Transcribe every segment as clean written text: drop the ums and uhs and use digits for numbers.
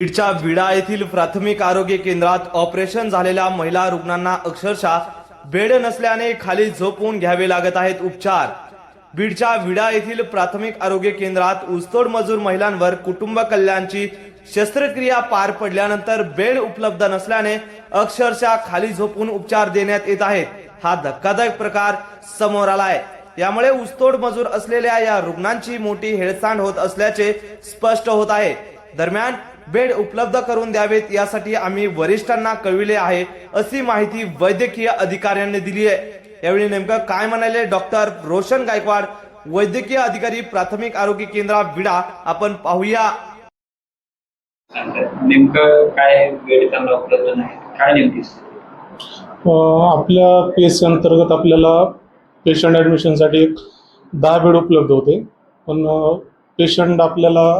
बीडच्या विडा येथील प्राथमिक आरोग्य केंद्रात ऑपरेशन झालेल्या महिला रुग्णांना अक्षरशः बेड नसल्याने खाली झोपून घ्यावे लागत आहेत उपचार। बीडच्या विडा येथील प्राथमिक आरोग्य केंद्रात ऊसतोड मजूर महिलांवर कुटुंब कल्याणची शस्त्रक्रिया पार पडल्यानंतर बेड उपलब्ध नसल्याने अक्षरशः खाली झोपून उपचार देण्यात येत आहेत। हा धक्कादायक प्रकार समोर आलाय। यामुळे ऊसतोड मजूर असलेल्या या रुग्णांची मोठी हेळसांड होत असल्याचे स्पष्ट होत आहे। दरम्यान बेड उपलब्ध करून द्यावेत यासाठी आम्ही वरिष्ठांना कळविले आहे अशी माहिती वैद्यकीय अधिकाऱ्यांनी दिली आहे। यावेळी नेमकं काय म्हणाले डॉक्टर रोशन गायकवाड, वैद्यकीय अधिकारी प्राथमिक आरोग्य केंद्र विडा, आपण पाहूया। नेमकं काय बेड त्यांना उपलब्ध नाही, काय नेमकी आपल्या पीएससी अंतर्गत आपल्याला पेशंट ॲडमिशनसाठी 10 बेड उपलब्ध होते, पण पेशंट आपल्याला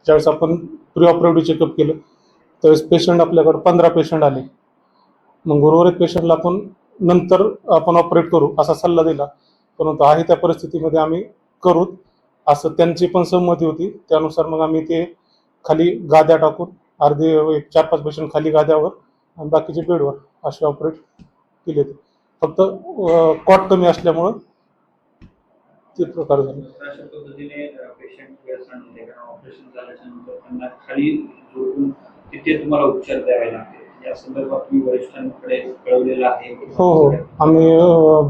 ज्यावेळेस आपण प्री ऑपरेटिव्ह चेकअप केलं त्यावेळेस पेशंट आपल्याकडे 15 पेशंट आले। मग उर्वरित पेशंटला आपण नंतर आपण ऑपरेट करू असा सल्ला दिला, परंतु आहे त्या परिस्थितीमध्ये आम्ही करू असं त्यांची पण सहमती होती। त्यानुसार मग आम्ही ते खाली गाद्या टाकून अर्धे 4-5 पेशंट खाली गाद्यावर आणि बाकीचे बेडवर असे ऑपरेट केले। फक्त कॉट कमी असल्यामुळं ते प्रकार झाले। अशा पद्धतीने पेशंट ऑपरेशन झाल्याच्या नंतर त्यांना खाली झोपून तिथे तुम्हाला उपचार द्यावे लागते, या संदर्भात तुम्ही वरिष्ठांकडे कळवलेलं आहे? हो, आम्ही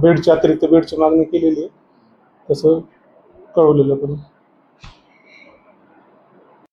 बेडची अतिरिक्त बेडची मागणी केलेली आहे, तसं कळवलेलं पण।